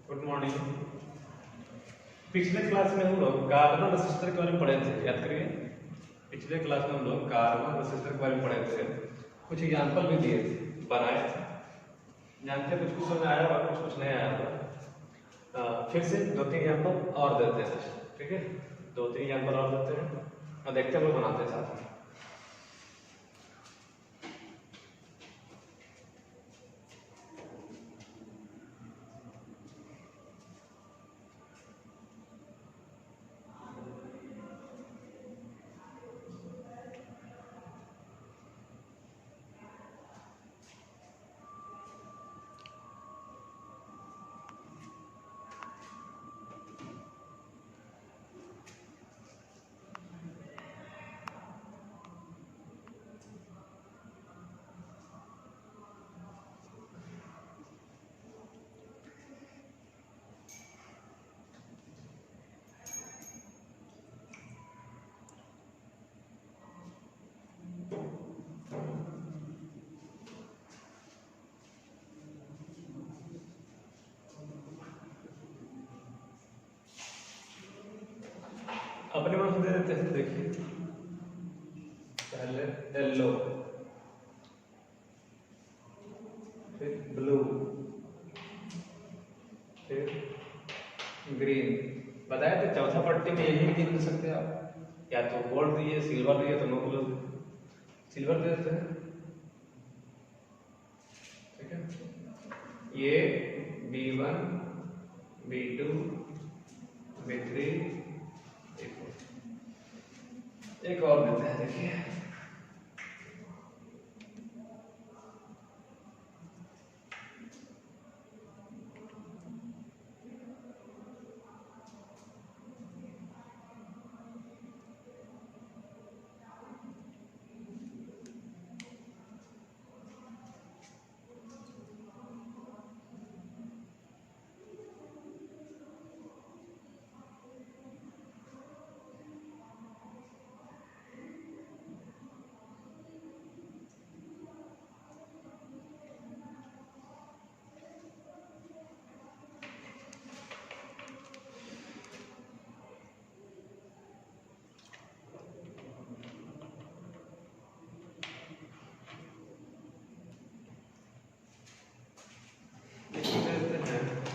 Good morning. पिछले class में हम लोग कार्बन रेसिस्टर के बारे में पढ़े थे, याद करिए। पिछले क्लास में हम लोग कार्बन रेसिस्टर के बारे में पढ़े थे, कुछ एग्जांपल भी दिए थे, बनाए थे। जानते हैं, कुछ समझ आया होगा, कुछ नहीं आया होगा। फिर से 2-3 एग्जांपल और देते हैं, ठीक है। 2-3 एग्जांपल और देते हैं और देखते हैं हम लोग बनाते हैं साथ में। अपने मन से दे देते हैं। देखिए, पहले येलो, फिर ब्लू, फिर ग्रीन। बताया तो चौथा पट्टी में यही 3 दे सकते हैं आप, या तो गोल्ड दिए, सिल्वर दिए, तो नो ब्लू, सिल्वर दे देते हैं, ठीक है। ये B1, B2, B3, एक और देते हैं, देखिए।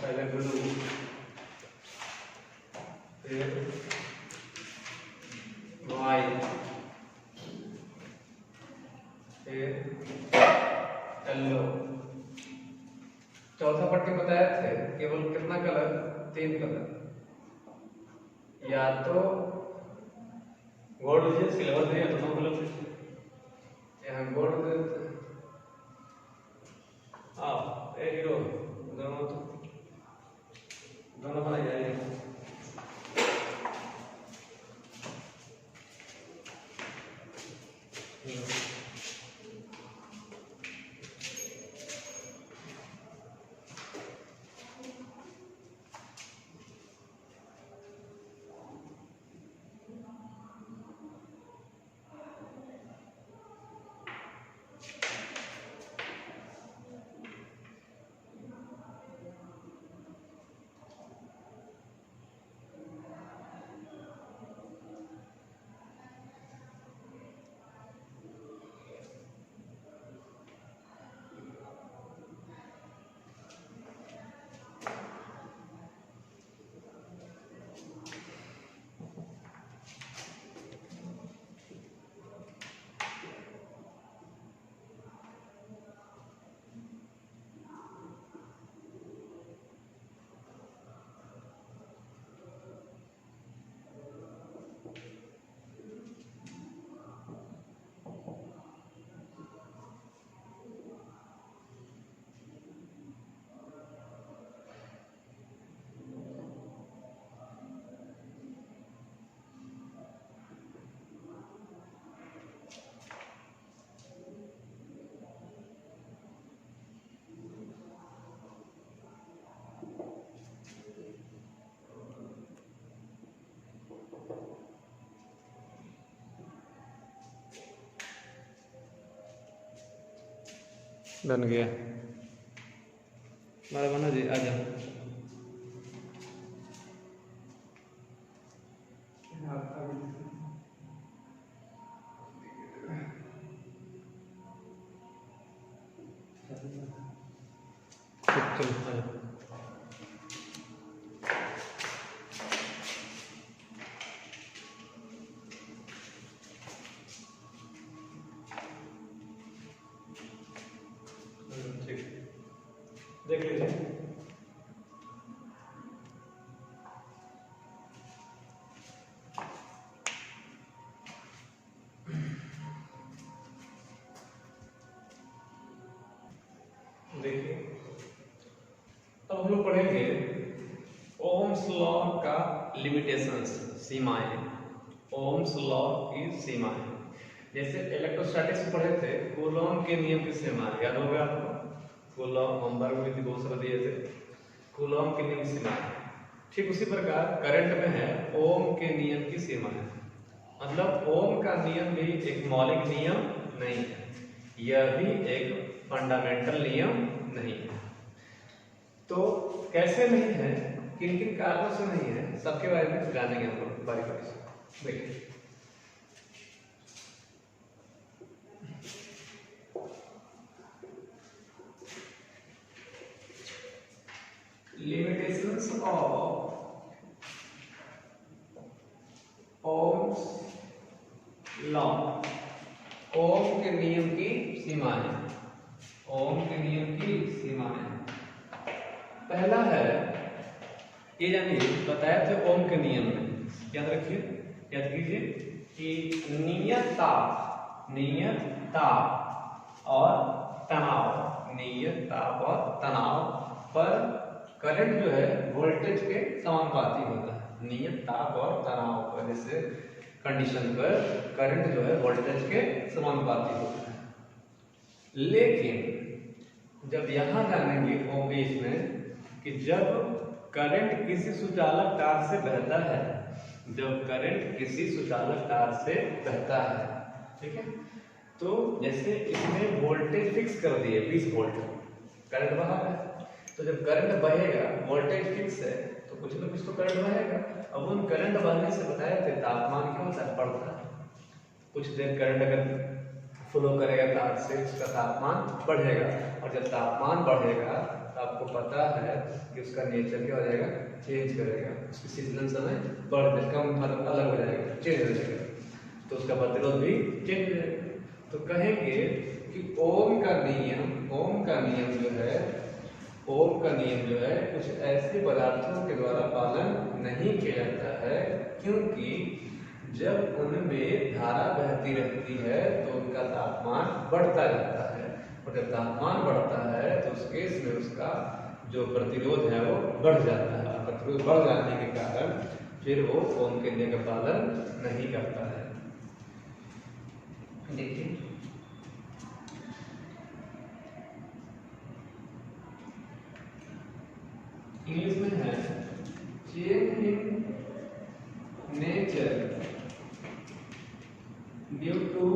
पहले ब्लू, फिर वाइट, फिर येलो। चौथा पट्टी बताए थे केवल कितना कलर, 3 कलर, या तो गोल्ड दीजिए, सिल्वर दीजिए, तो नो कलर दीजिए। यहाँ गोल्ड दे देते हैं। हीरो दोनों बनाई जाएगी। बन गया हमारा, बना जी, आ जाओ। देख लीजिए। देखिए, अब हम लोग पढ़ेंगे ओम्स लॉ का लिमिटेशंस, सीमाएं। ओम्स लॉ की सीमाएं, जैसे इलेक्ट्रोस्टैटिक्स पढ़े थे, कूलॉम के नियम की सीमाएं याद हो गया आपको? कूलॉम होमवर्क में भी बहुत सारे दिए थे, कूलॉम के नियम की सीमाएं। ठीक उसी प्रकार करंट में है ओम के नियम की सीमाएं। मतलब ओम का नियम भी एक मौलिक नियम नहीं है, यह भी एक फंडामेंटल नियम नहीं है। तो कैसे नहीं है, किन किन कारणों से नहीं है, सबके बारे में जानेंगे हम लोग बारी बारी से। देखिए, limitations of Ohm's law, ओम के नियम की सीमाएं। ओम के नियम की सीमाएं, पहला है, ये जानिए बताया थे ओम के नियम में, याद रखिए, याद कीजिए कि नियत ताप और तनाव, नियत ताप और तनाव पर करंट जो है वोल्टेज के समानुपाती होता है। नियत ताप और तनाव पर, जैसे कंडीशन पर करंट जो है वोल्टेज के समानुपाती होता है। लेकिन जब यहां जानेंगे ओम में कि जब करंट किसी सुचालक तार से बहता है, जब करंट किसी सुचालक तार से बहता है, ठीक है, तो जैसे इसमें वोल्टेज फिक्स कर दिए 20 वोल्ट, करंट बहा है, तो जब करंट बहेगा, वोल्टेज फिक्स है, तो कुछ ना कुछ तो करंट बहेगा। अब उन करंट बहने से बताया थे तापमान क्या होता है, बढ़ता है। कुछ देर करंट अगर फ्लो करेगा तार से, उसका तापमान बढ़ेगा, और जब तापमान बढ़ेगा तो आपको पता है कि उसका नेचर क्या हो जाएगा, चेंज करेगा, उसकी शीतलन समय बढ़ जाएगा, कम मतलब अलग हो जाएगा, चेंज हो जाएगा, तो उसका प्रतिरोध भी चेंज हो जाएगा। तो कहेंगे कि ओम का नियम जो है, ओम का नियम जो है कुछ ऐसे पदार्थों के द्वारा पालन नहीं किया जाता है, क्योंकि जब उनमें धारा बहती रहती है तो उनका तापमान बढ़ता जाता है, और जब तापमान बढ़ता है तो उस केस में उसका जो प्रतिरोध है वो बढ़ जाता है। प्रतिरोध बढ़ जाने के कारण फिर वो ओम के नियम का पालन नहीं करता है। देखिए, इंग्लिश में है change in nature due to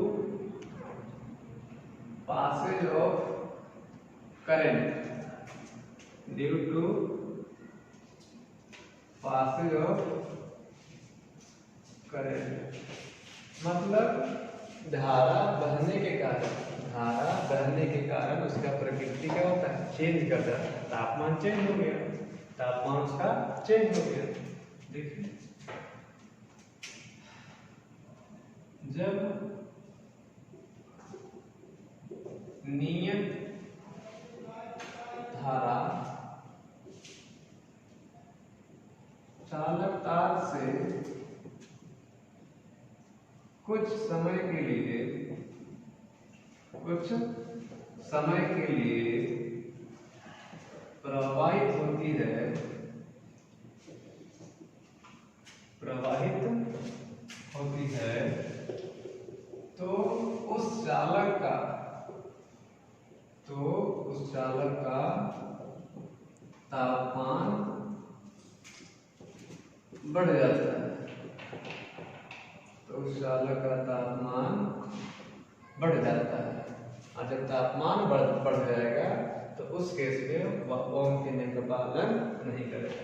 passage of current, due to passage of current, मतलब धारा बहने के कारण उसका प्रकृति क्या होता है, चेंज कर जाता है, तापमान चेंज हो गया, तापमान उसका चेंज हो गया। देखिए, जब नियत धारा चालक तार से कुछ समय के लिए प्रवाहित होती है, तो उस चालक का तापमान बढ़ जाता है, तो उस चालक का तापमान बढ़ जाता है, और जब तापमान बढ़ जाएगा तो उस केस में वह ओम के नियम का पालन नहीं करेगा,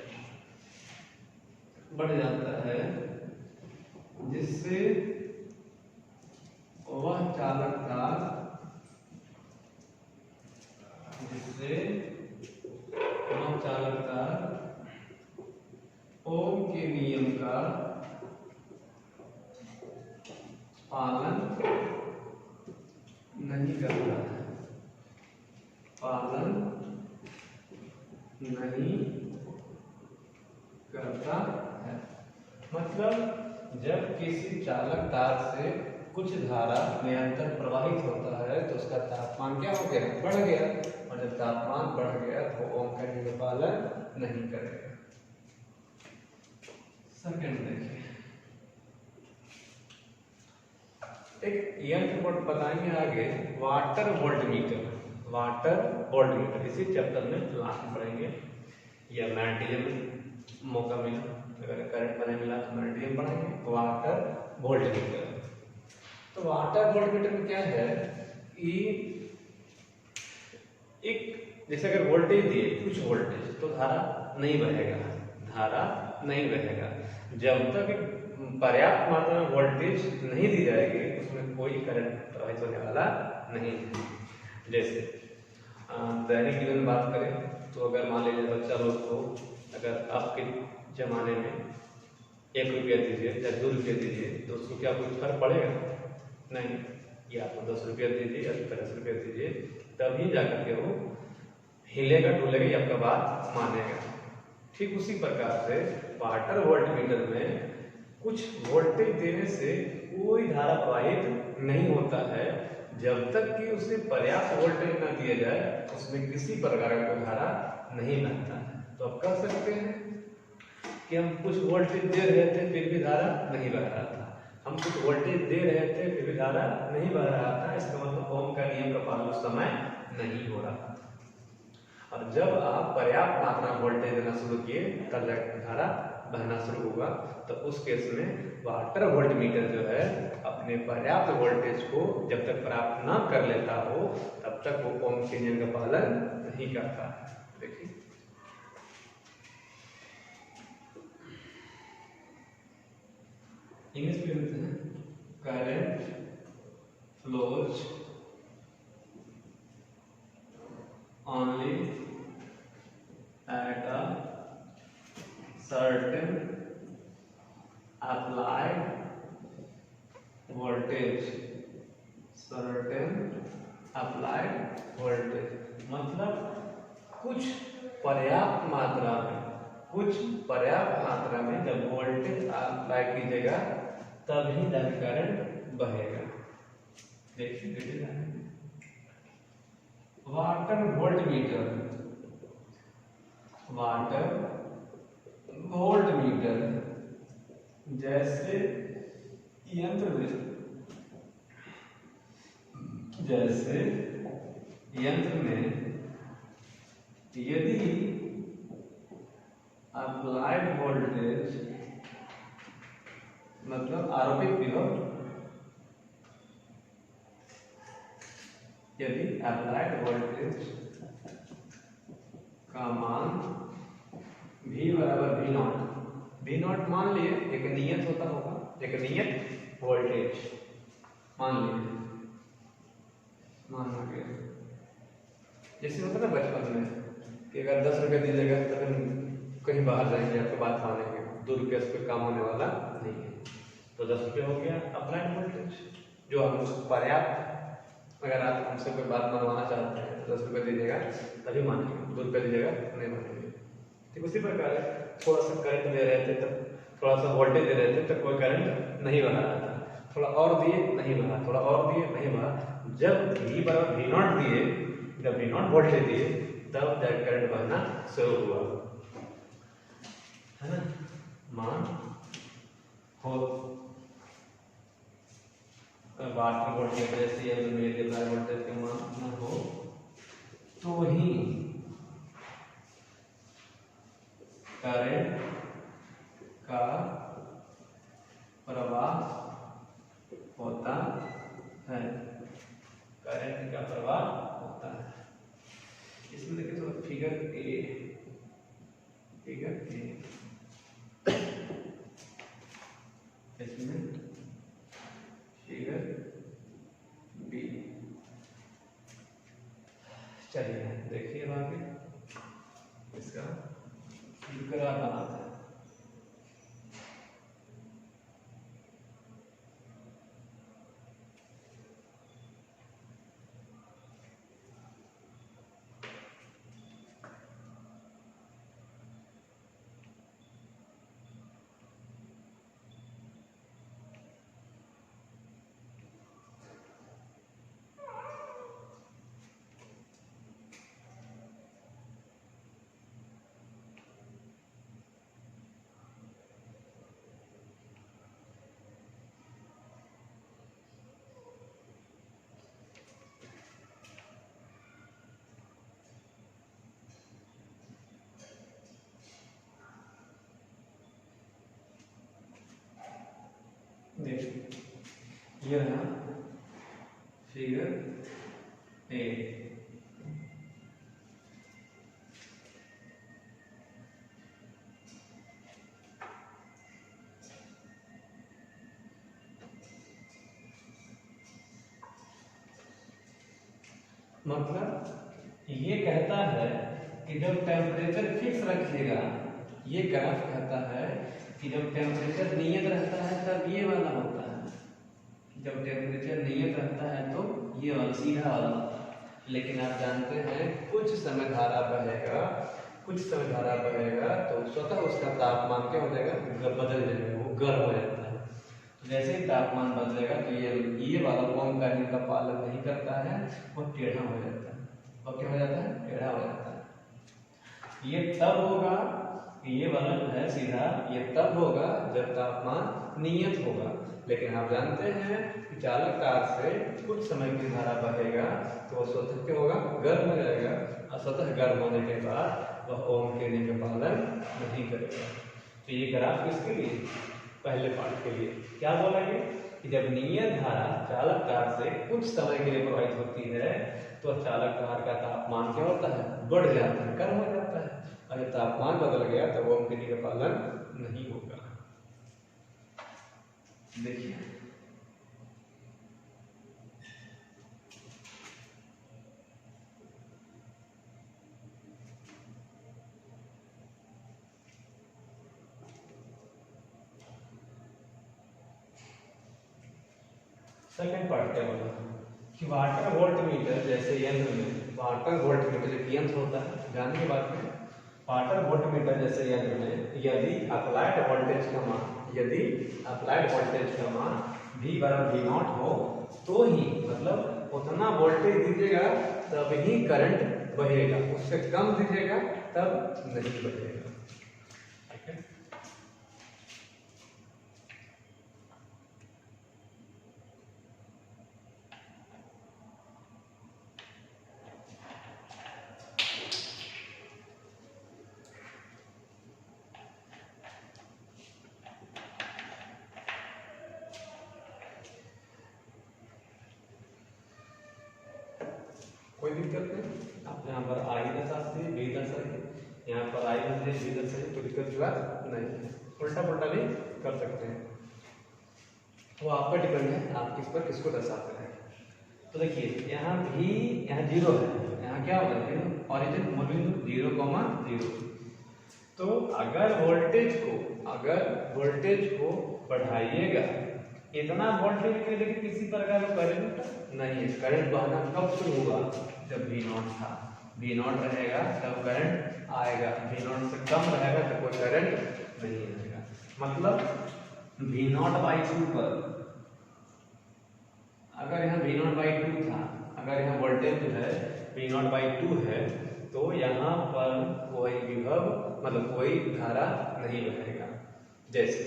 बढ़ जाता है। जिससे वह चालक तार ओम के नियम का पालन नहीं करता है, पालन नहीं करता है। मतलब जब किसी चालक तार से कुछ धारा निरंतर प्रवाहित होता है तो उसका तापमान क्या हो गया, बढ़ गया, और जब तापमान बढ़ गया तो ओम का नियम का पालन नहीं करेगा। सेकंड देखिए, एक यंत्र को बताएंगे आगे, वाटर वोल्टमीटर। वाटर वोल्टमीटर इसी चैप्टर में लास्ट में पढ़ेंगे। या मैग्नेटिज्म मौका मिला, अगर करंट बने मिला तो मैग्नेटिज्म पढ़ेंगे। वाटर वोल्टमीटर, तो वाटर वोल्टमीटर में क्या है कि एक जैसे अगर वोल्टेज दिए कुछ वोल्टेज तो धारा नहीं बहेगा, धारा नहीं बहेगा। जब तक पर्याप्त मात्रा में वोल्टेज नहीं दी जाएगी उसमें कोई करंट प्रवाहित होने वाला नहीं है। जैसे दैनिक जीवन में बात करें तो अगर मान लीजिए बच्चा लोग को अगर आपके जमाने में 1 रुपया दीजिए या 2 रुपये दीजिए तो उसको क्या कुछ फर्क पड़ेगा? नहीं। या आपको 10 रुपया दीजिए या 10 रुपया दीजिए, तभी जाकर के वो हिलेगा डुलेगा या आपका बात मानेगा। ठीक उसी प्रकार से वाटर वोल्टमीटर में कुछ वोल्टेज देने से कोई धारा प्रवाहित नहीं होता है जब तक कि उसे पर्याप्त वोल्टेज न दिया जाए, उसमें किसी प्रकार का कोई धारा नहीं बहता है। तो आप कह सकते हैं कि हम कुछ वोल्टेज दे रहे थे फिर भी धारा नहीं बह रहा था, हम कुछ वोल्टेज दे रहे थे फिर भी धारा नहीं बह रहा था। इसका मतलब ओम का नियम का पालन उस समय नहीं हो रहा था। और जब आप पर्याप्त मात्रा में वोल्टेज देना शुरू किए तब जाकर धारा बहना शुरू होगा। तो उस केस में वाटर वोल्टमीटर जो है अपने पर्याप्त वोल्टेज को जब तक प्राप्त ना कर लेता हो तब तक वो ओम के नियम का पालन नहीं करता है। देखिए इंग्लिश में लिखते हैं, current flows only at a certain applied voltage, certain applied voltage मतलब कुछ पर्याप्त मात्रा में जब वोल्टेज अप्लाई कीजिएगा तभी जाकर करंट बहेगा। देखिए वाटर वोल्टमीटर, वाटर वोल्टमीटर जैसे यंत्र में यदि अप्लाइड वोल्टेज मतलब आरोपित विभव, यदि अप्लाइड वोल्टेज का मान V बराबर V नॉट मान लिए, एक नियत होता होगा, एक नियत वोल्टेज मान लिए, माना गया। जैसे होता ना बचपन में कि अगर 10 रुपये दीजिएगा तो कहीं बाहर जाएंगे आपको बात मानेंगे, 2 रुपये से कोई काम होने वाला नहीं है। तो 10 रुपये हो गया अप्लाइड वोल्टेज जो हम पर्याप्त, अगर आप हमसे कोई बात मनवाना चाहते हैं तो 10 रुपये दीजिएगा तभी मानेंगे, 2 रुपये दीजिएगा नहीं मानेंगे। ठीक उसी प्रकार थोड़ा सा करंट दे रहे थे तब, थोड़ा सा वोल्टेज दे रहे थे तब कोई करंट नहीं बना रहा था, थोड़ा और दिए नहीं बना, थोड़ा और दिए नहीं बना। जब V बराबर V नॉट दिए, जब V नॉट वोल्टेज दिए तब जाकर करंट बहना शुरू हुआ, है ना। मान हो वाटर वोल्टेज जैसे अप्लाई वोल्टेज का मान न हो तो ही करंट का प्रवाह होता है, करंट का प्रवाह होता है। इसमें देखिए थोड़ा फिगर ए इसमें ग्राफ बनाते हैं। देखिए ये है फिगर ए। मतलब ये कहता है कि जब टेम्परेचर फिक्स रखिएगा, ये ग्राफ कहता है कि जब टेम्परेचर नियत रहता है तब ये वाला होता है, जब टेम्परेचर नियत रहता है तो ये वाला सीधा वाला होता है। लेकिन आप जानते हैं कुछ समय धारा बहेगा, कुछ समय धारा बहेगा तो स्वतः उसका तापमान क्या हो जाएगा, बदल जाएगा, वो गर्म हो जाता है। तो जैसे ही तापमान बदलेगा तो ये वाला ओम का नियम का पालन नहीं करता है, वो टेढ़ा हो जाता है। और क्या हो जाता है, टेढ़ा हो जाता है। ये तब होगा, ये वाला जो है सीधा, ये तब होगा जब तापमान नियत होगा। लेकिन आप जानते हैं कि चालक तार से कुछ समय की धारा बहेगा तो वह स्वतः क्या होगा, गर्म हो जाएगा, और स्वतः गर्म होने के बाद वह ओम के नियम का पालन नहीं करेगा। तो ये ग्राफ किसके लिए, पहले पार्ट के लिए क्या बोला गया कि जब नियत धारा चालक तार से कुछ समय के लिए प्रवाहित होती है तो चालक तार का तापमान क्या होता है, बढ़ जाता है, गर्म हो जाता है। अगर तापमान बदल गया तो ओम के नियम का पालन नहीं होगा। देखिए सेकंड पार्ट क्या बोला कि वाटर वोल्ट मीटर जैसे यंत्र में, वाटर वोल्ट मीटर एक यंत्र होता है, जानने की बात है। वाटर वोल्ट मीटर जैसे यंत्र में यदि अप्लाइड वोल्टेज का मान, यदि अप्लाइड वोल्टेज का मान V बराबर V0 हो तो ही, मतलब उतना वोल्टेज दीजिएगा तब ही करंट बहेगा, उससे कम दीजिएगा तब नहीं बहेगा। ठीक है, कोई दिक्कत नहीं। आप यहाँ पर आई दशा से बी दशा है, यहाँ पर आई दशा बी दशा है, कोई दिक्कत की बात नहीं है। उल्टा पुल्टा भी कर सकते हैं, वो आप पर डिपेंड है, आप किस पर किसको दर्शाते हैं। तो देखिए यहाँ भी, यहाँ जीरो है, यहाँ क्या होगा, जीरो ऑरिजिन मूल बिंदु 0,0। तो अगर वोल्टेज को बढ़ाइएगा, इतना वोल्टेज के लिए किसी प्रकार का करंट नहीं है। करंट बहना कब शुरू हुआ, जब V0 था। V0 रहेगा तब करंट आएगा, V0 से कम रहेगा तो कोई करंट नहीं आएगा। मतलब V0/2 पर, अगर यहाँ V0/2 था, अगर यहाँ वोल्टेज जो है V0/2 है तो यहाँ पर कोई विभव, मतलब कोई धारा नहीं बहेगा। जैसे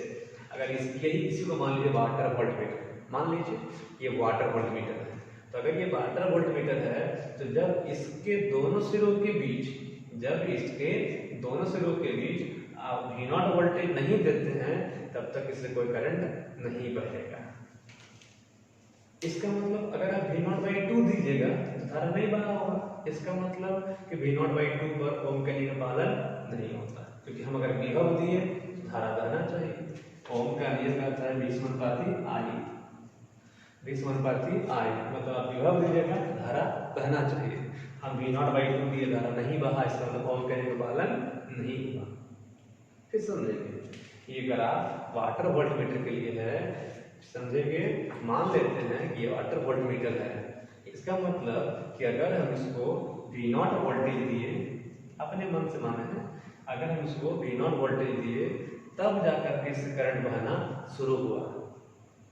अगर इसी को मान लीजिए वाटर वोल्ट मीटर, मान लीजिए ये वाटर वोल्ट मीटर है। तो अगर ये वाटर वोल्ट मीटर है तो जब इसके दोनों सिरों के बीच, आप V0 वोल्टेज नहीं देते हैं तब तक इससे कोई करंट नहीं बहेगा। इसका मतलब अगर आप V0/2 दीजिएगा तो धारा नहीं बहा होगा। इसका मतलब कि V0/2 पर ओम के नियम का पालन नहीं होता, क्योंकि हम अगर विभव दिए तो धारा बहना चाहिए। ओम का नियम का है 20/I, 20/I, मतलब आप विभव दीजिएगा धारा बहना चाहिए। हम V0/2 दिए, धारा नहीं बहा, इसका मतलब ओम के नियम का पालन नहीं हुआ। फिर समझेंगे। ये ग्राफ वाटर वोल्टमीटर के लिए है, समझेंगे। मान लेते हैं कि ये वाटर वोल्टमीटर है, इसका मतलब कि अगर हम इसको V0 वोल्टेज दिए, अपने मन से माने हैं, अगर हम इसको V0 वोल्टेज दिए तब जाकर के इससे करंट बहना शुरू हुआ,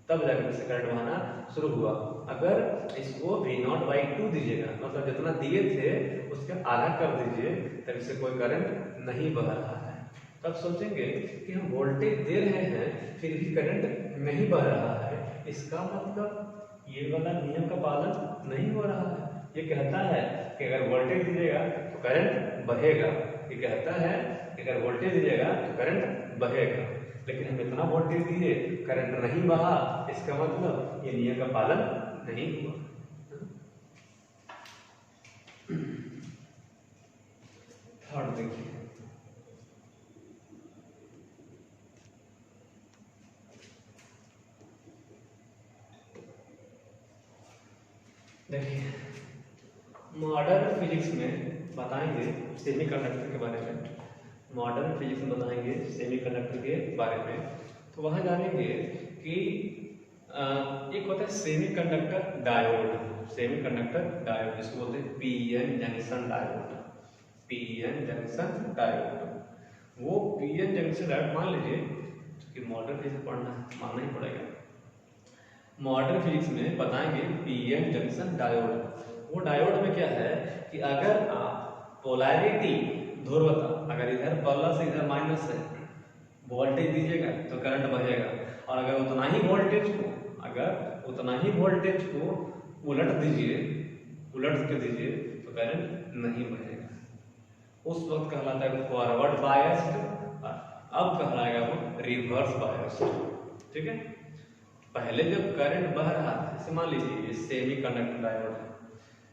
तब जाकर इससे करंट बहना शुरू हुआ। अगर इसको V0/2 दीजिएगा, मतलब जितना दिए थे उसका आधा कर दीजिए, तब इससे कोई करंट नहीं बह रहा है। तब सोचेंगे कि हम वोल्टेज दे रहे हैं फिर भी करंट नहीं बह रहा है, इसका मतलब ये वाला नियम का पालन नहीं हो रहा है। ये कहता है कि अगर वोल्टेज दीजिएगा तो करंट बहेगा, ये कहता है कि अगर वोल्टेज दीजिएगा तो करंट बहेगा, लेकिन हम इतना वोल्टेज दिए करंट नहीं बहा, इसका मतलब ये नियम का पालन नहीं हुआ। थर्ड देखिए, देखिए मॉडर्न फिजिक्स में बताएंगे सेमीकंडक्टर के बारे में, मॉडर्न फिजिक्स में बताएंगे सेमीकंडक्टर के बारे में। तो वहाँ जानेंगे कि एक होता है सेमीकंडक्टर डायोड, सेमीकंडक्टर डायोड जिसको बोलते हैं PN junction diode, PN junction diode. वो पीएन जंक्शन डायोड मान लीजिए कि मॉडर्न फिजिक्स पढ़ना है, मानना ही पड़ेगा। मॉडर्न फिजिक्स में बताएंगे पीएन जंक्शन डायोड। वो डायोड में क्या है कि अगर आप पोलैरिटी ध्रुवता, अगर इधर प्लस इधर माइनस है, वोल्टेज दीजिएगा तो करंट बहेगा, और अगर उतना ही वोल्टेज को, अगर उतना ही वोल्टेज को उलट दीजिए, उलट के दीजिए तो करंट नहीं बहेगा। उस वक्त कहलाता है फॉरवर्ड बायस्ड, अब कहलाएगा वो रिवर्स बायस्ड। ठीक है, पहले जब करंट बह रहा था, जैसे मान लीजिए ये सेमीकंडक्टर डायोड है,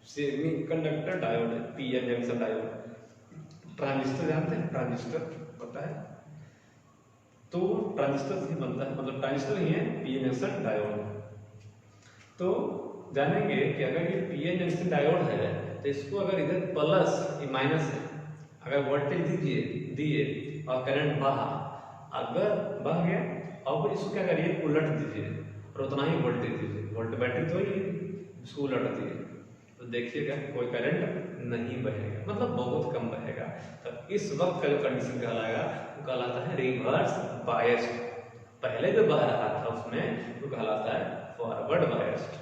सेमीकंडक्टर डायोड है, पीएन जंक्शन डायोड। ट्रांजिस्टर जानते हैं, ट्रांजिस्टर पता है, तो ट्रांजिस्टर से बनता है, मतलब ट्रांजिस्टर ही है पीएन जंक्शन डायोड। तो जानेंगे कि अगर ये पीएन जंक्शन डायोड है तो इसको अगर इधर प्लस माइनस है, अगर वोल्टेज दिए और करंट बहा, अगर बह गया और इसको क्या करिए उलट दीजिए और उतना ही वोल्टेज दीजिए, वोल्ट बैटरी तो ही इसको उलट दीजिए, तो देखिएगा कोई करंट नहीं बहेगा, मतलब बहुत कम बहेगा। तो इस वक्त का जो कंडीशन कहलाएगा वो कहलाता है रिवर्स बायस्ड। पहले जो बह रहा था उसमें वो कहलाता है फॉरवर्ड बायस्ड।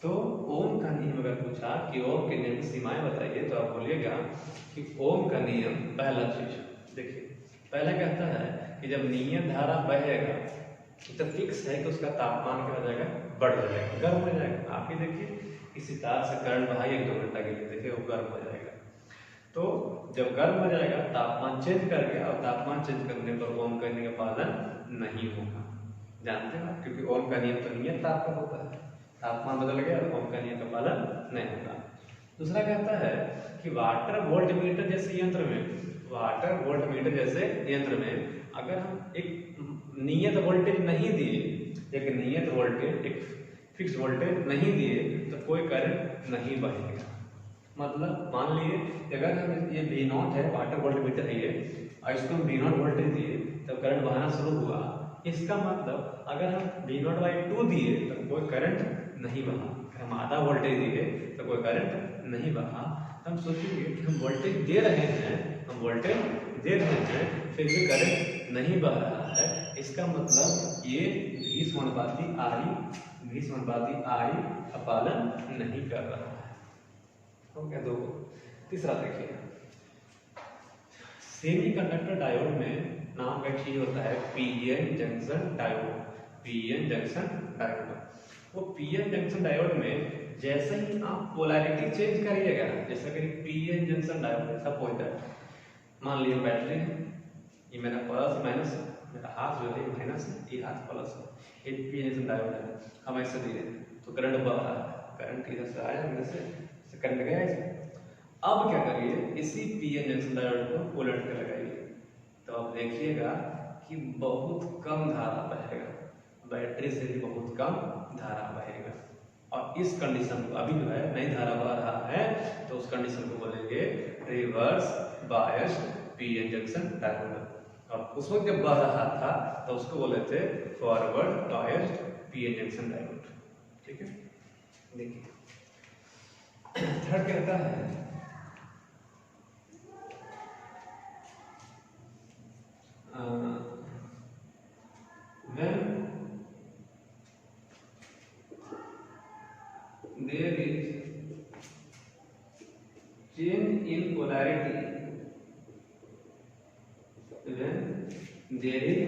तो ओम का नियम अगर पूछा कि ओम के नियम की सीमाएं बताइए, तो आप बोलिएगा कि ओम का नियम, पहला चीज देखिए, पहला कहता है कि जब नियत धारा बहेगा तो फिक्स है कि उसका तापमान क्या हो जाएगा, बढ़ जाएगा, गर्म हो जाएगा। आप ही देखिए किसी तार से करंट बहाइए 2 घंटा के लिए, देखिए वो गर्म हो जाएगा। तो जब गर्म हो जाएगा तापमान चेंज कर गया, और तापमान चेंज करने पर ओम का नियम का पालन नहीं होगा, जानते हैं आप, क्योंकि ओम का नियम तो नियत ताप का होता है, तापमान बदल गया ओम का नियम का पालन नहीं होगा। दूसरा कहता है कि वाटर वोल्टमीटर जैसे यंत्र में, वाटर वोल्टमीटर जैसे यंत्र में अगर हम एक नियत वोल्टेज नहीं दिए, एक नियत वोल्टेज, एक फिक्स वोल्टेज नहीं दिए तो कोई करंट नहीं बहेगा। मतलब मान लिए अगर हम ये V0 है, वाटर वोल्टमीटर है ये, और इसको हम V0 वोल्टेज दिए तो करंट बहना शुरू हुआ, इसका मतलब अगर हम V0/2 दिए तो कोई करंट नहीं बहा, हम आधा वोल्टेज दिए तो कोई करंट नहीं बहा। हम सोचेंगे कि हम वोल्टेज दे रहे हैं, हम वोल्टेज दे रहे हैं फिर भी करंट नहीं बह रहा है, इसका मतलब ये V/I का पालन नहीं कर रहा है। तो क्या दो। तीसरा देखिए, सेमीकंडक्टर डायोड में नाम का चीज होता है PN junction diode, PN junction diode. वो पीएन जंक्शन डायोड में जैसे ही आप पोलैरिटी चेंज करिएगा, जैसा कि PN junction diode suppose that, मान लिया बैटरी है, ये मेरा प्लस माइनस, मेरा हाथ जो है माइनस है, ये हाथ प्लस है, ये पीएन जंक्शन डायोड है, हम ऐसे दिए तो करंट बह रहा है, करंट इधर से आया, इधर से करंट गया ऐसे। अब क्या करिए, इसी पीएन जंक्शन डायोड को उलट कर लगाइए, तो आप देखिएगा कि बहुत कम धारा बहेगा, बैटरी से भी बहुत कम धारा बहेगा। और इस कंडीशन को अभी जो है नई धारा बह रहा है, तो उस कंडीशन को बोलेंगे reverse biased PN junction diode. अब उस वक्त जब बह रहा था तो उसको बोले थे forward biased PN junction diode. ठीक है, देखिए थर्ड कहता है when there is change in polarity, when there is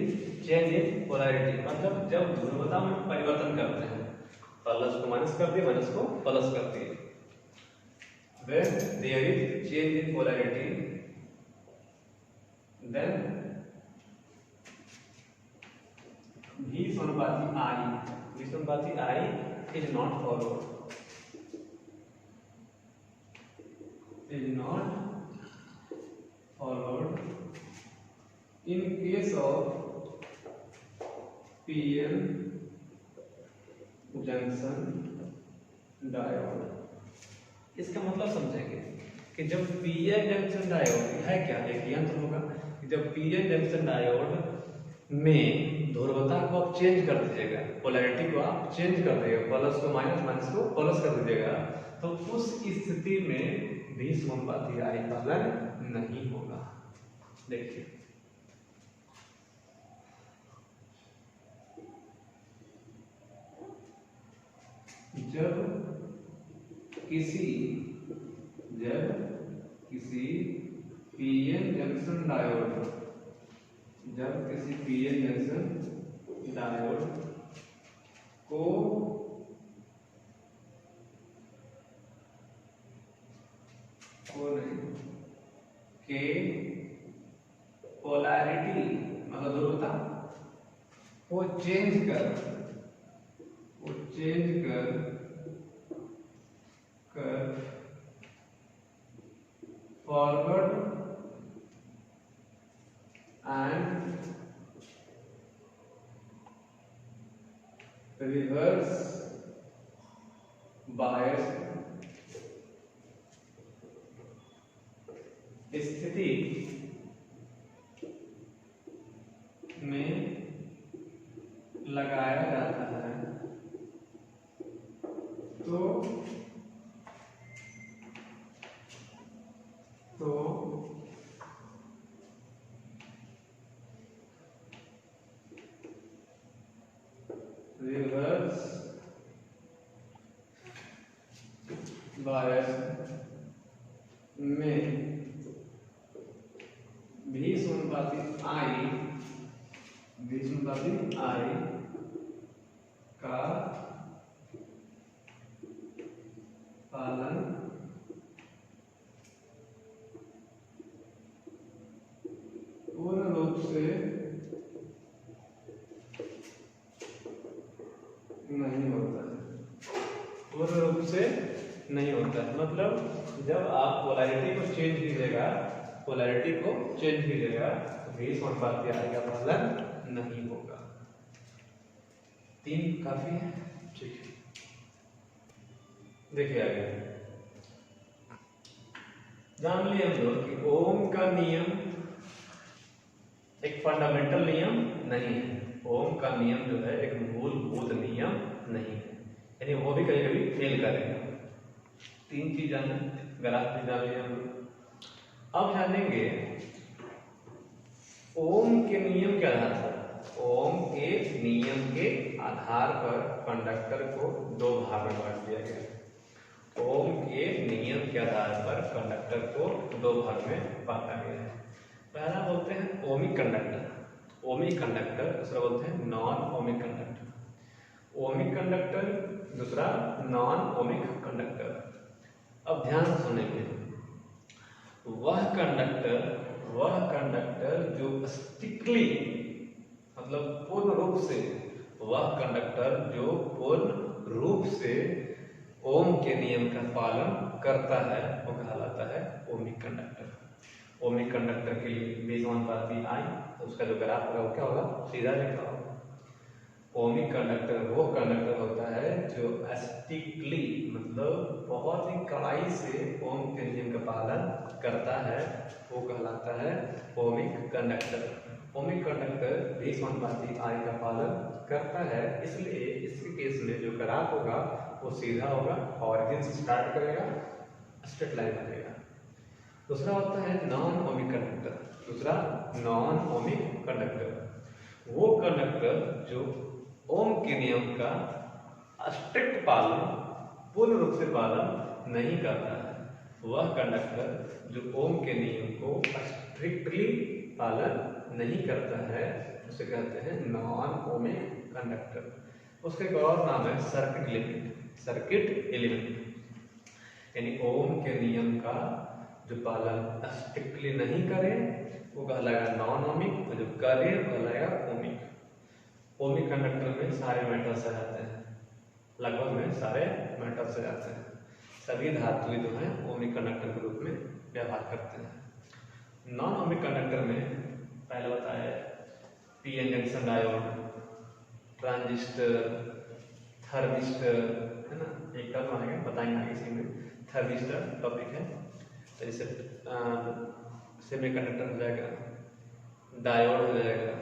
change in polarity मतलब जब ध्रुवता में परिवर्तन करते हैं, प्लस को माइनस कर दिए, माइनस को प्लस कर दिए। when there is change in polarity then V समानुपाती I is not followed, in case of PN junction diode. इसका मतलब समझेंगे कि जब पीएन जंक्शन डायोड है क्या, एक यंत्र होगा कि जब पीएन जंक्शन डायोड में ध्रुवता को आप चेंज कर दीजिएगा, पोलैरिटी को आप चेंज कर दीजिएगा, प्लस को माइनस, माइनस को प्लस कर दीजिएगा, तो उस स्थिति में भी समानुपाती आई पालन नहीं होगा। देखिए जब किसी पीएन जंक्शन डायोड को के पोलैरिटी मतलब ध्रुवता वो चेंज कर फॉरवर्ड एंड रिवर्स बायस स्थिति में लगाया जाता है, तो रिवर्स बायस में भी समानुपाती आई का पालन पूर्ण रूप से नहीं होता है। मतलब जब आप पोलैरिटी को चेंज कीजिएगा तो भी समानुपाती आई का पालन नहीं होगा। 3 काफी है, ठीक है। देखिए आगे जान लिए हम लोग कि ओम का नियम एक फंडामेंटल नियम नहीं है, ओम का नियम जो है एक मूलभूत नियम नहीं है, यानी वो भी कभी कभी फेल करेगा। 3 चीज जाने, ग्राफ भी जान लिए हम लोग। अब जानेंगे ओम के नियम के आधार पर, ओम के नियम के आधार पर कंडक्टर को 2 भाग में बांट दिया गया। ओम के नियम के आधार पर कंडक्टर को 2 भाग में बांटा गया है। पहला बोलते हैं ओमिक कंडक्टर, दूसरा बोलते हैं non ohmic conductor. Ohmic conductor, दूसरा नॉन ओमिक कंडक्टर। अब ध्यान से सुनेंगे, वह कंडक्टर जो स्ट्रिक्टली मतलब पूर्ण रूप से ओम के नियम का पालन करता है, वो कहलाता है ओमिक कंडक्टर। ओमिक कंडक्टर के लिए भी समानुपाती आई, तो उसका जो ग्राफ होगा वो क्या होगा, सीधा लिखा होगा। ओमिक कंडक्टर वो कंडक्टर होता है जो स्ट्रिक्टली मतलब बहुत ही कड़ाई से ओम के नियम का पालन करता है, वो कहलाता है ओमिक कंडक्टर। ओमिक कंडक्टर भी समानुपाती आई का पालन करता है, इसलिए इसके केस में जो ग्राफ होगा वो सीधा होगा, ऑरिजिन से स्टार्ट करेगा, स्ट्रेट लाइन बनेगा। दूसरा होता है नॉन ओमिक कंडक्टर। दूसरा नॉन ओमिक कंडक्टर वो कंडक्टर जो ओम के नियम का स्ट्रिक्ट पालन, पूर्ण रूप से पालन नहीं करता है। वह कंडक्टर जो ओम के नियम को स्ट्रिक्टली पालन नहीं करता है उसे कहते हैं नॉन ओमिक कंडक्टर। उसका एक और नाम है सर्किट एलिमेंट। सर्किट एलिमेंट यानी ओम के नियम का जो पालन स्ट्रिक्टली नहीं करे वो कहलाएगा नॉन ओमिक, और जो करे वो कहलाएगा ओमिक। ओमिक कंडक्टर में सारे मेटल्स आ जाते हैं, लगभग में सारे मेटल्स आ जाते हैं। सभी धातुएं जो हैं ओमिक कंडक्टर के रूप में व्यवहार करते हैं। नॉन ओमिक कंडक्टर में पहले बताया PN junction diode, transistor, thermistor, है ना, एक टर्म आएगा बताएंगे आगे इसी में। थर्मिस्टर टॉपिक है, तो जैसे सेमीकंडक्टर हो जाएगा, डायोड हो जाएगा,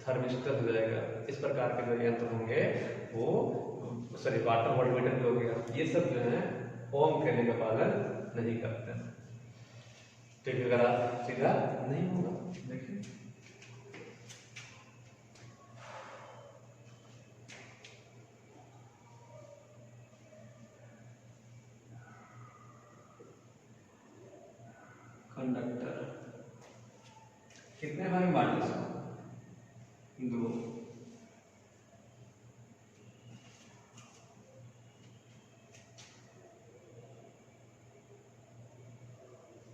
थर्मिस्टर हो जाएगा। इस प्रकार के जो यंत्र होंगे वो सॉरी वाटर वोल्टमीटर हो गया, ये सब जो है ओम के नियम का पालन नहीं करते हैं। ठीक है, अगर आप सीधा नहीं होगा। देखिए कंडक्टर कितने भाग में बांट सकते? दो।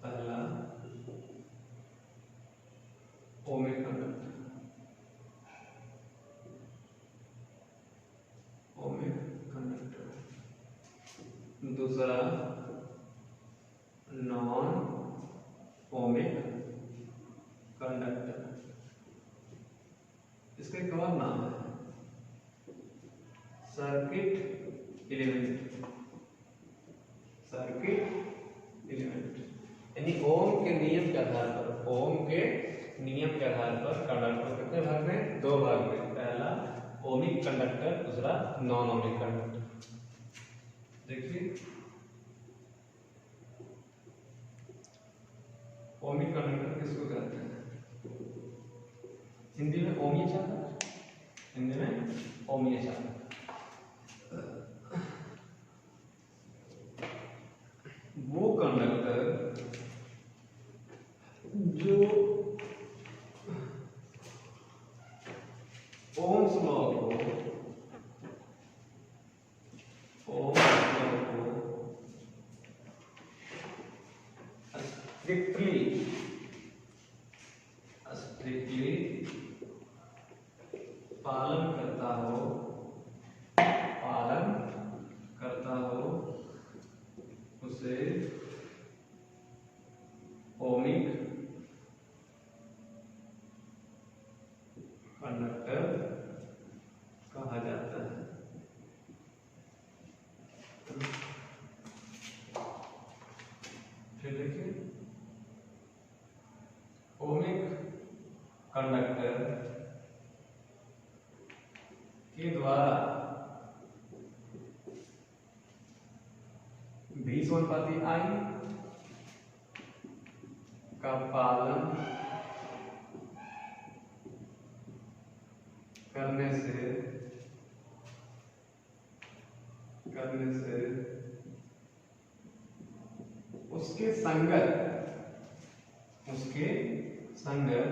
पहला ओमिक कंडक्टर, ओमिक कंडक्टर। दूसरा नॉन ओमिक कंडक्टर। इसका एक और नाम है सर्किट एलिमेंट। सर्किट एलिमेंट यानी ओम के नियम के आधार पर, ओम के नियम के आधार पर कंडक्टर कितने भाग में? दो भाग में। पहला ओमिक कंडक्टर, दूसरा नॉन ओमिक कंडक्टर। देखिए ओमिक कंडक्टर किसको कहते हैं? हिंदी में ओमिय चालक, हिंदी में ओमिय चालक। वो कंडक्टर जो ओम्स लॉ को स्ट्रिक्टली पालन करता हो उसे ओमिक कंडक्टर कहा जाता है। फिर देखिए ओमिक कंडक्टर के द्वारा भी समानुपाती आई का पालन करने से उसके संगत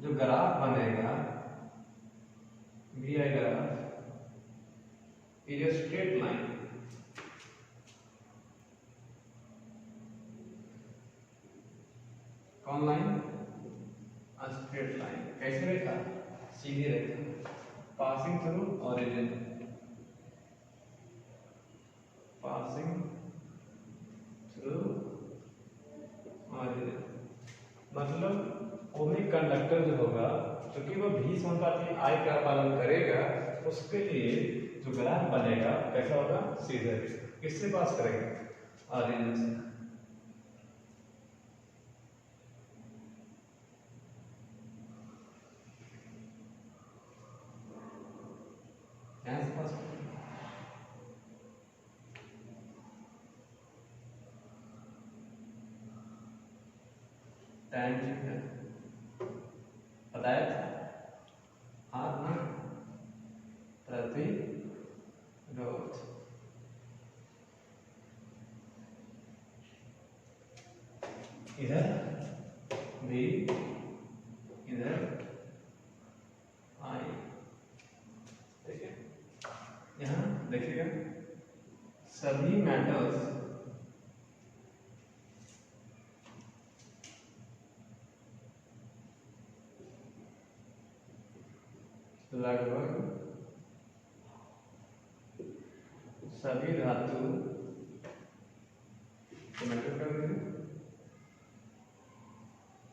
जो ग्राफ बनेगा V I graph is a straight line. कौन लाइन? Straight line. कैसे रेखा? सीधी रेखा, passing through origin, passing through origin. मतलब ओमिक कंडक्टर जो होगा, क्योंकि वो भी समानुपाती आई का पालन करेगा, उसके लिए जो ग्राफ बनेगा कैसा होगा? सीधे। किससे पास करेगा? ऑरिजिन से। यहाँ से पास टैंजेंट है, बताया था हाथ ना प्रतिरोध। इधर भी इधर आई, देखिए यहाँ देखिएगा सभी मेटल्स लगभग सभी धातु मेटल कर देंगे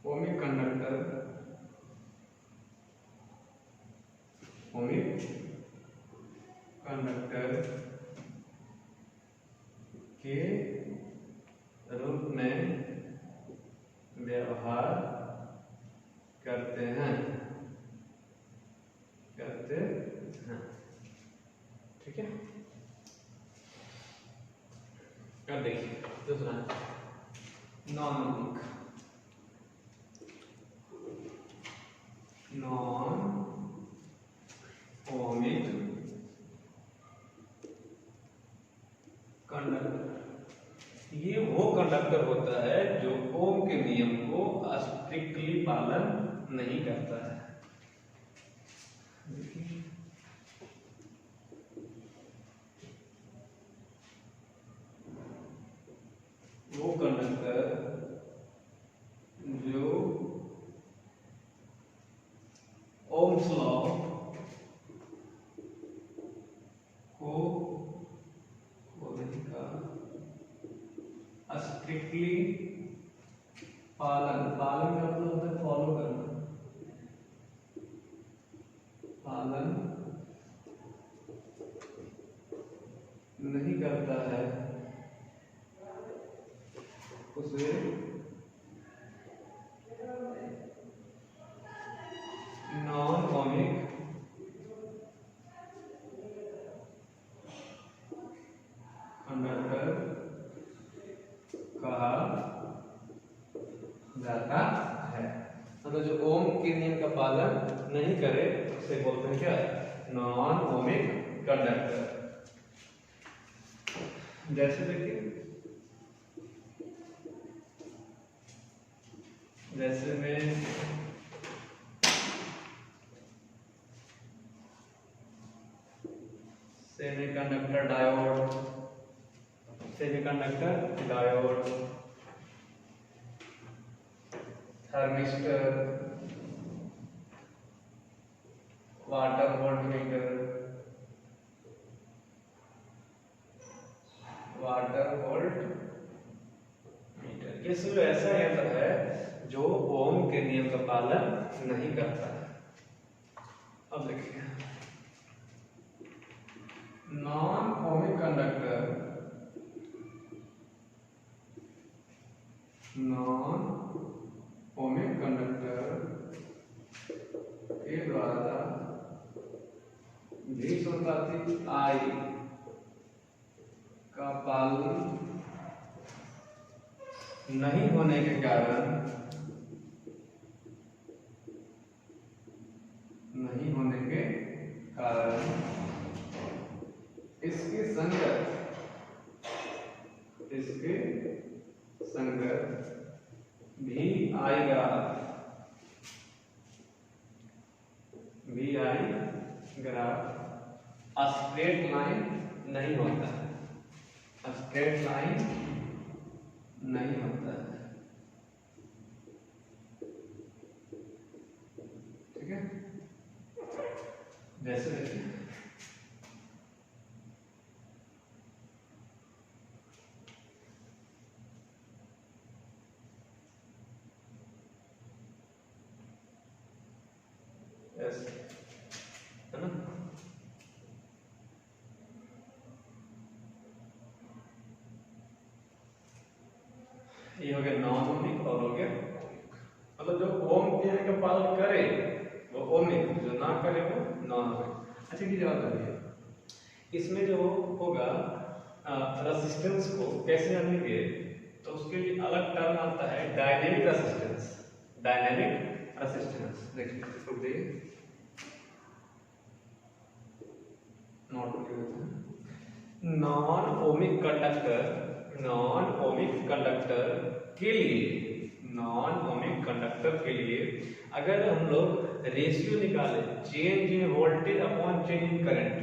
ओमिक कंडक्टर के रूप में व्यवहार करते हैं ठीक है। अब देखिए दूसरा नॉन ओमिक कंडक्टर, ये वो कंडक्टर होता है जो ओम के नियम को स्ट्रिक्टली पालन नहीं करता है। वो कंडक्टर जो ओम्स लॉ को स्ट्रिक्टली पालन का मतलब होता है फॉलो करना, पालन नहीं करता है उसे नॉन ओमिक कंडक्टर कहा जाता है। मतलब जो ओम के नियम का पालन नहीं करे उसे बोलते हैं क्या, नॉन ओमिक कंडक्टर। जैसे देखिए जैसे में semiconductor diode, thermistor, water voltmeter, ये सब ऐसा यंत्र है जो ओम के नियम का पालन नहीं करता है। अब देखिए नॉन ओमिक कंडक्टर के द्वारा विसंपाती आई का पालन नहीं होने के कारण इसके संगत भी आई ग्राफ स्ट्रेट लाइन नहीं होता है, ठीक है। जैसे देखिए ऐसे है ना, ये हो गया नॉन ओमिक और हो गया मतलब जो ओम के नियम का पालन करे वो ओमिक, जो ना करे वो नॉन ओमिक। अच्छा की जवाब करिए इसमें जो होगा रेजिस्टेंस को कैसे जानेंगे, तो उसके लिए अलग टर्म आता है डायनेमिक रेजिस्टेंस। डायनेमिक रेजिस्टेंस देखिए इसको देखिए, note non ohmic conductor, non ohmic conductor के लिए, नॉन ओमिक कंडक्टर के लिए अगर हम लोग रेशियो निकाले change in voltage upon change in current,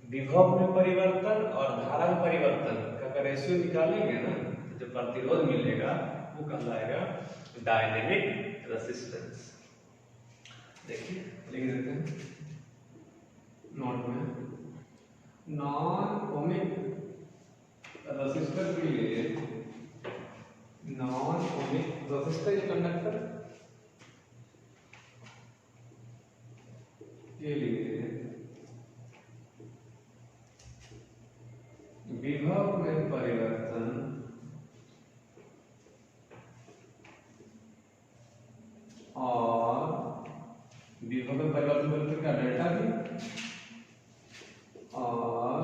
विभव में परिवर्तन और धारा में परिवर्तन का अगर रेशियो निकालेंगे ना, जो प्रतिरोध मिलेगा वो कहलाएगा डायनेमिक रेजिस्टेंस। देखिए लिख देते हैं नोट में, नॉन ओमिक रेजिस्टर के लिए, नॉन ओमिक रेजिस्टर या कंडक्टर के लिए विभव में परिवर्तन और विभव में परिवर्तन बोलते क्या, डेल्टा भी, और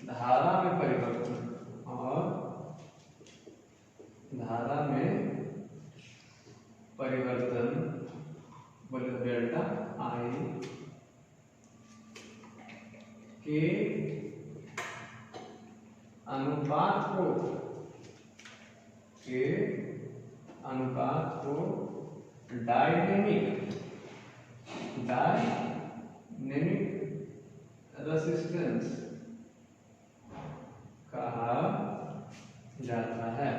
धारा में परिवर्तन, और धारा में परिवर्तन बोले डेल्टा आई के अनुपात को डायनेमिक रेजिस्टेंस कहा जाता है,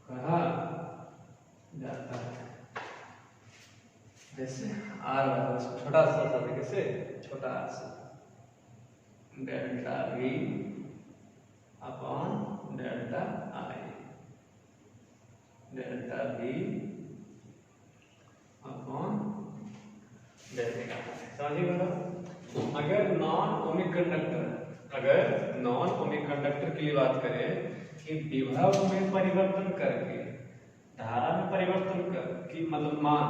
कहा जाता है। जैसे आर छोटा सा तरीके से, छोटा सा delta we upon delta I, delta we upon delta आई, समझिएगा। अगर नॉन ओमिक कंडक्टर, अगर नॉन ओमिक कंडक्टर की बात करें कि विभव में परिवर्तन करके धारा में परिवर्तन कर की मतलब मान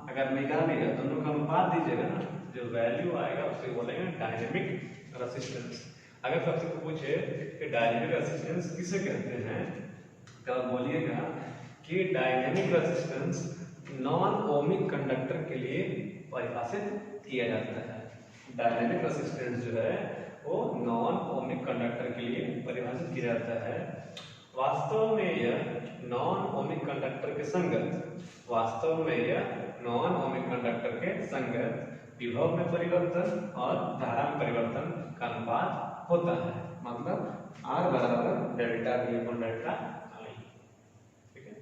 अगर निकालेगा, दोनों का अनुपात दीजिएगा ना, जो वैल्यू आएगा उसे बोलेंगे डायनेमिक रेजिस्टेंस। अगर सबसे पूछे कि डायनेमिक रेजिस्टेंस किसे कहते हैं, तो बोलिएगा कि dynamic resistance non ohmic conductor के लिए परिभाषित किया जाता है। डायनेमिक रेजिस्टेंस जो है वो नॉन ओमिक कंडक्टर के लिए परिभाषित किया जाता है। वास्तव में यह नॉन ओमिक कंडक्टर के संगत, वास्तव में यह नॉन ओमिक कंडक्टर के संगत विभव में परिवर्तन और धारा में परिवर्तन का अनुपात होता है, मतलब R बराबर delta V upon delta I। ठीक है,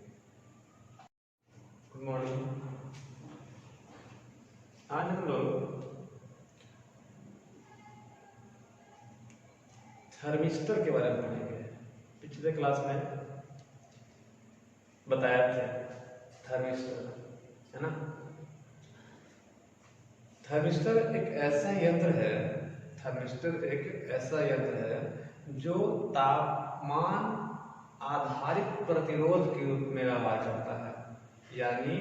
गुड मॉर्निंग। आज हम लोग थर्मिस्टर के बारे में पढ़ेंगे। पिछले क्लास में बताया था थर्मिस्टर, है ना। थर्मिस्टर एक ऐसा यंत्र है, थर्मिस्टर एक ऐसा यंत्र है जो तापमान आधारित प्रतिरोध के रूप में व्यवहार करता है। यानी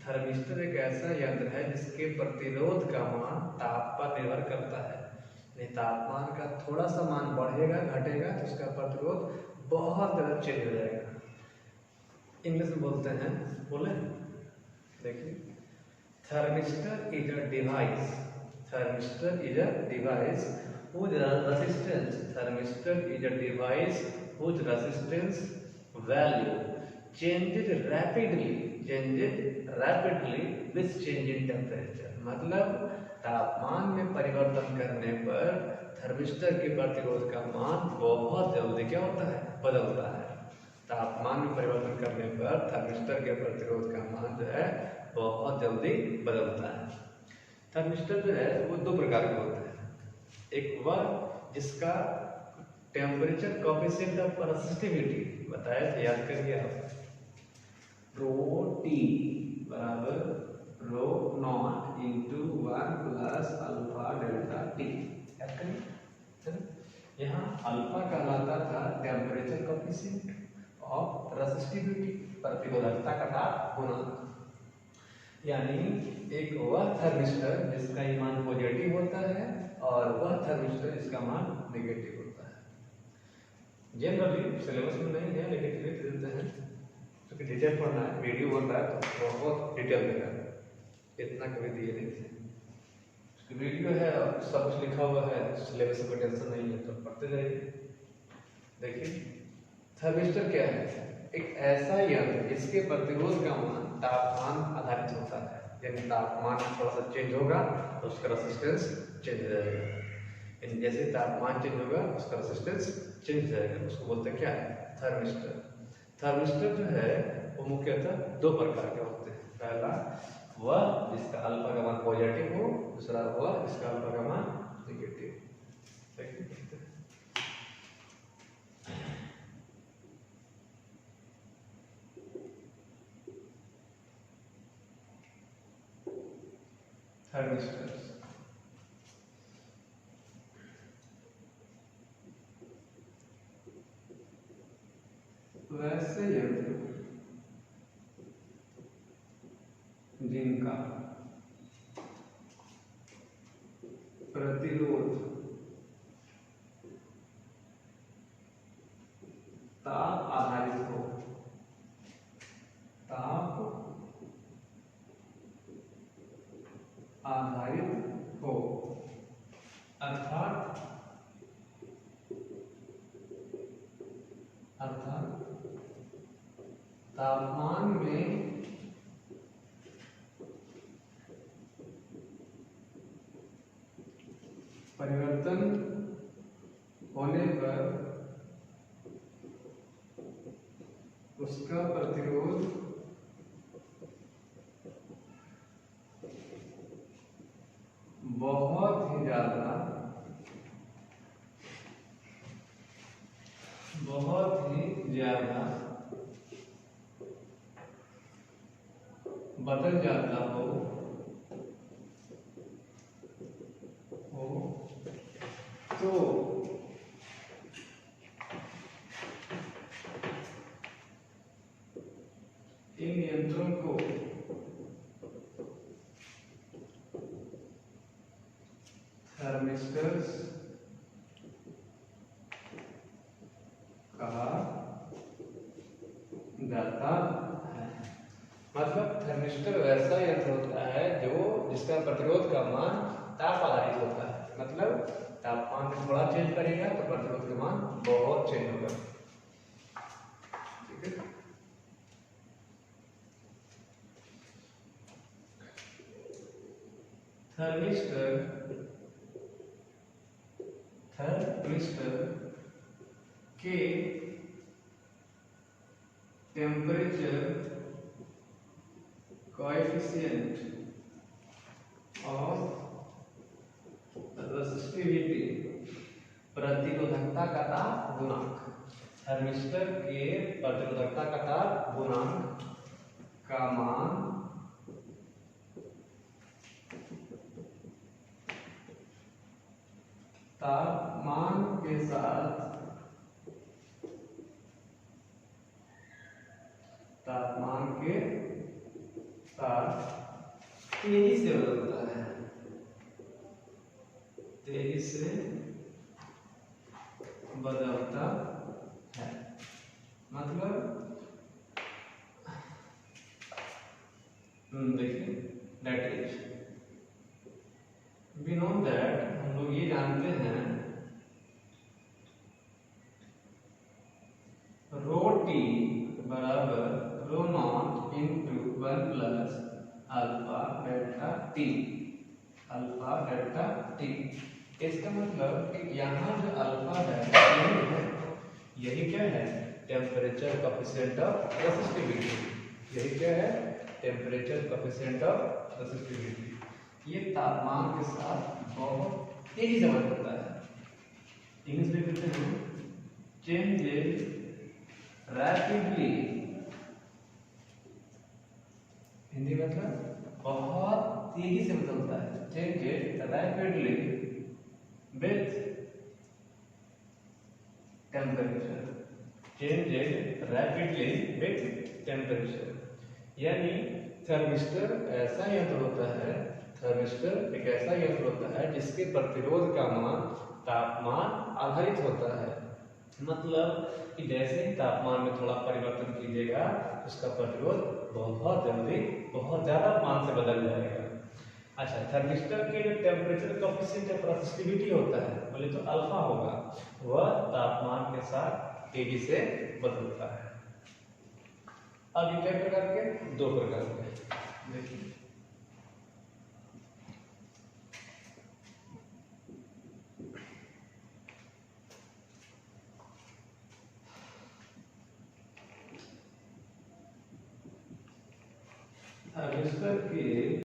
थर्मिस्टर एक ऐसा यंत्र है जिसके प्रतिरोध का मान ताप पर निर्भर करता है। नहीं, तापमान का थोड़ा सा मान बढ़ेगा घटेगा तो उसका प्रतिरोध बहुत ज्यादा चेंज हो जाएगा। इंग्लिश में बोलते हैं, बोले देखिए, thermistor is a device, thermistor is a device whose resistance, thermistor is a device whose resistance value changes rapidly with change in temperature। मतलब तापमान में परिवर्तन करने पर थर्मिस्टर के प्रतिरोध का मान बहुत जल्दी क्या होता है, बदलता है। तापमान में परिवर्तन करने पर थर्मिस्टर के प्रतिरोध का मान जो है बहुत जल्दी बदलता है। थर्मिस्टर जो है वो दो प्रकार के होते हैं। एक वह जिसका टेम्परेचर कोएफिशिएंट ऑफ रेसिस्टिविटी बताया था, याद करिए आप, रो टी बराबर rho naught into 1 plus alpha delta T. याद करिए, यहाँ अल्फा कहलाता था टेम्परेचर कोएफिशिएंट ऑफ रेसिस्टिविटी, प्रतिरोधकता का ताप होना। यानी एक वह थर्मिस्टर जिसका ये मान पॉजिटिव होता है और वह थर्मिस्टर जिसका मान नेगेटिव होता है। जनरली सिलेबस में नहीं है लेकिन फिर भी देते हैं क्योंकि डिटेल पढ़ना है, वीडियो बन रहा है तो बहुत डिटेल देगा, इतना कभी दिए नहीं थे। वीडियो है और सब कुछ लिखा हुआ है, सिलेबस में टेंशन नहीं है तो पढ़ते जाइए। देखिए थर्मिस्टर क्या है, एक ऐसा यंत्र जिसके प्रतिरोध का मान तापमान आधारित होता है, यानी तापमान थोड़ा सा चेंज होगा तो उसका रेजिस्टेंस चेंज हो जाएगा, यानी जैसे तापमान चेंज होगा उसका रेजिस्टेंस चेंज हो जाएगा, उसको बोलते हैं क्या है, थर्मिस्टर। थर्मिस्टर जो है वो मुख्यतः दो प्रकार के होते हैं, पहला वह जिसका अल्फा का मान पॉजिटिव हो, दूसरा वह जिसका अल्फा का मान नेगेटिव। थर्मिस्टर्स वैसे यंत्र जिनका प्रतिरोध ताप आधारित हो, ताप आधारित हो, अर्थात तापमान में परिवर्तन होने पर उसका प्रतिरोध बहुत ही ज्यादा बदल जाता हो तो इन यंत्रों को थर्मिस्टर्स कहा जाता है। मतलब थर्मिस्टर वैसा यंत्र होता है जो जिसका प्रतिरोध का मान ताप आधारित होता है, मतलब तापमान में थोड़ा चेंज करेगा तो प्रतिरोध का मान बहुत चेंज होगा। ठीक है, थर्मिस्टर के टेम्परेचर कोएफिशिएंट ऑफ रेसिस्टिविटी, प्रतिरोधकता का ताप गुणांक, थर्मिस्टर के प्रतिरोधकता का ताप गुणांक का मान तापमान के साथ तेजी से बदलता है, तेजी से बदलता है। मतलब देखिए that is we know that, हम लोग ये जानते हैं रो टी बराबर rho naught into 1 plus alpha delta T, alpha delta T. इसका मतलब कि यहाँ जो अल्फा है यही क्या है, टेम्परेचर कोएफिशिएंट ऑफ रेसिस्टिविटी, यही क्या है, टेम्परेचर कोएफिशिएंट ऑफ रेसिस्टिविटी। ये तापमान के साथ बहुत तेजी से बदलता है। इंग्लिश में कहते हैं चेंजेस रैपिडली, हिंदी मतलब बहुत तेजी से बदलता है, changes rapidly with temperature, changes rapidly with temperature. यानी थर्मिस्टर ऐसा यंत्र होता है, थर्मिस्टर एक ऐसा यंत्र होता है जिसके प्रतिरोध का मान तापमान आधारित होता है। मतलब कि जैसे ही तापमान में थोड़ा परिवर्तन कीजिएगा उसका प्रतिरोध बहुत जल्दी बहुत ज़्यादा मान से बदल जाएगा। अच्छा, थर्मिस्टर के जो टेम्परेचर कोएफिशिएंट या रेसिस्टिविटी होता है बोले तो अल्फा होगा, वह तापमान के साथ तेजी से बदलता है। अब ये कई प्रकार के, दो प्रकार के, देखिए थर्मिस्टर के